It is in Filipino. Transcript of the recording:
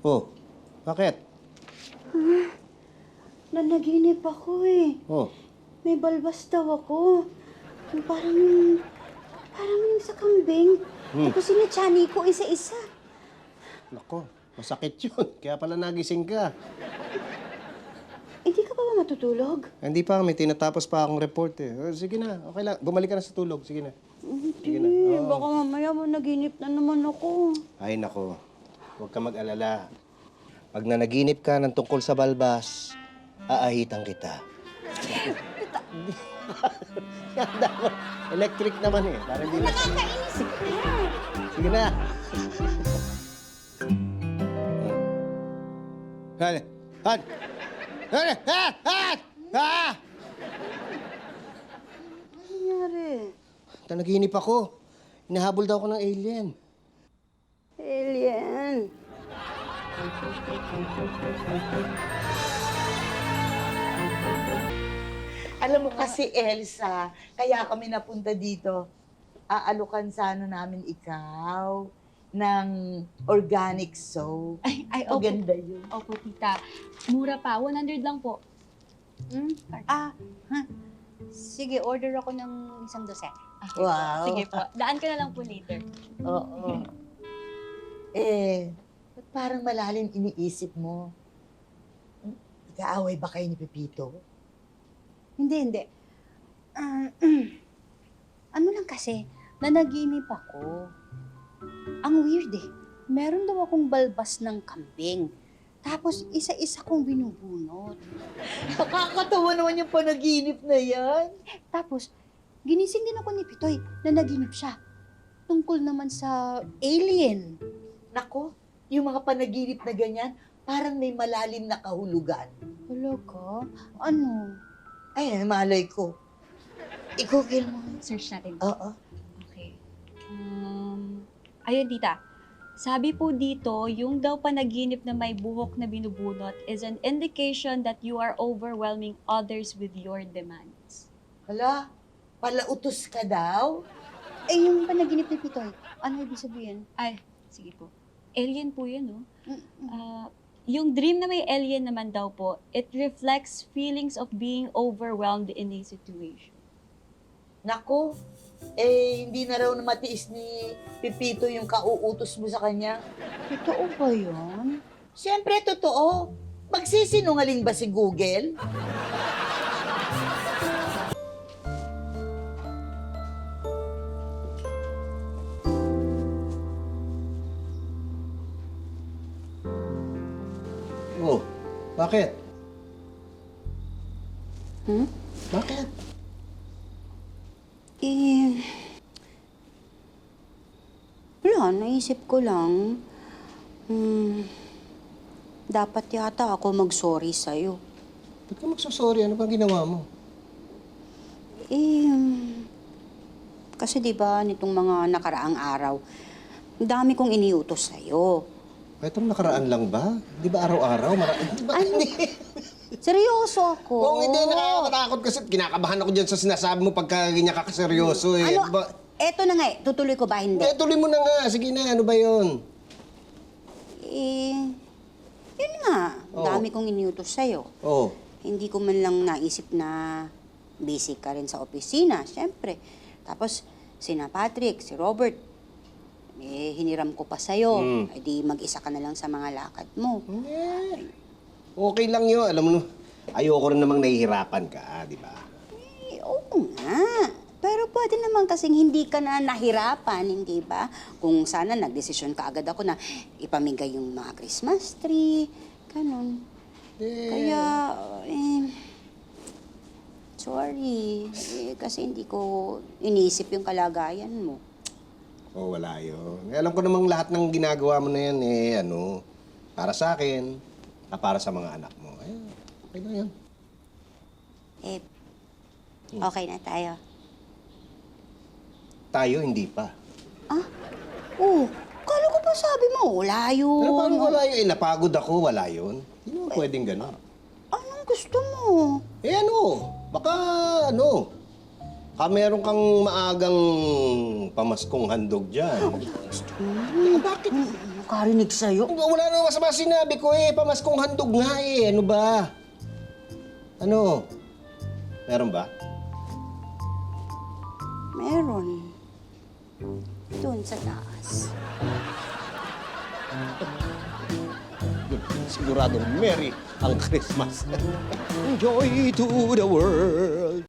Oh, bakit? Nanaginip ako eh. Oh, May balbas daw ako. Yung parang yung sa kambing. Tapos sinachani ko isa-isa. nako, masakit yun. Kaya pala nagising ka. Hindi ka pa ba matutulog? Hindi pa, may tinatapos pa akong report eh. Oh, sige na, okay lang. Bumalik ka na sa tulog. Sige na. Sige na. Hindi, Oo. baka mamaya managinip na naman ako. Ay, nako. Huwag ka mag-alala. Pag nanaginip ka ng tungkol sa balbas, aahitan kita. Electric naman eh. Para hindi na... Nakakainis ka na. Sige na. Han! Han! Han! Han! Han! Ah! Ano nangyari? Nanaginip ako. Hinahabol daw ako ng alien. Alien. Alam mo kasi, Elsa, kaya kami napunta dito. Aalukan sana namin ikaw ng organic soap. Ay, opo. Maganda yun. Opo, tita. Mura pa. 100 lang po. Sige, order ako ng isang dosen. Wow. Sige po. Daan ka na lang po later. Oo. Ba't parang malalim iniisip mo? Nag-aaway ba kayo ni Pepito? Hindi. Ano lang kasi, nanaginip ako. Ang weird eh. Meron daw akong balbas ng kambing. Tapos isa-isa kong binubunot. Nakakatawa naman yung panaginip na yan. Tapos, ginising din ako ni Pitoy na naginip siya. Tungkol naman sa alien. Nako, yung mga panaginip na ganyan, parang may malalim na kahulugan. Talaga? Ano? Ay, malay ko. I-google mo. Search natin. Oo. Okay. Ayun, tita. Sabi po dito, yung daw panaginip na may buhok na binubunot is an indication that you are overwhelming others with your demands. Hala, palautos ka daw? Eh, yung panaginip ni Pitoy, ano ibig sabihin? Ay, sige po. Alien po yun, no? Yung dream na may alien naman daw po, it reflects feelings of being overwhelmed in a situation. Nako, hindi na raw na matiis ni Pipito yung kauutos mo sa kanya. Totoo ba yun? Siyempre, totoo. Magsisinungaling ba si Google? Oh, bakit? Hmm? Bakit? Wala, naisip ko lang. Dapat yata ako mag-sorry sa'yo. Ba't ka magsasorry? Ano bang ginawa mo? Kasi di ba nitong mga nakaraang araw, ang dami kong iniutos sa'yo. Itong nakaraan lang ba? Di ba araw-araw? Ano? Seryoso ako. Oo, hindi. Nakakatakot kasi kinakabahan ako dyan sa sinasabi mo pagka ganyan ka kaseryoso eh. Ano? Diba? Eto na nga eh, tutuloy ko ba hindi? Tuloy mo na nga. Sige na, ano ba yun? Yun nga. Oo. Dami kong iniutos sa'yo. Oh. Hindi ko man lang naisip na busy ka rin sa opisina, siyempre. Tapos, sina Patrick, si Robert, hiniram ko pa sa'yo. Eh di mag-isa ka na lang sa mga lakad mo. Okay lang yun. Alam mo, ayoko rin namang nahihirapan ka, di ba? Oo nga. Pero pwede naman kasing hindi ka na nahirapan, hindi ba? Kung sana nagdesisyon ka agad ako na ipamigay yung mga Christmas tree, ganun. Kaya, sorry. Kasi hindi ko iniisip yung kalagayan mo. Oh, wala yun. Alam ko namang lahat ng ginagawa mo na yan, para sa akin, para sa mga anak mo. Okay lang yan. Okay na tayo. Tayo, hindi pa. Kala ko pa sabi mo, wala yun. Pero paano wala yun? Napagod ako, wala yun. Hindi naman pwedeng gano'n. Anong gusto mo? Baka meron kang maagang pamaskong handog dyan. Gusto mo? Bakit? nakarinig sa'yo. Wala nang masama sinabi ko eh. Pamaskong handog nga eh. Ano ba? Ano? Meron ba? Meron. Doon sa taas. Siguradong merry ang Christmas. Enjoy to the world.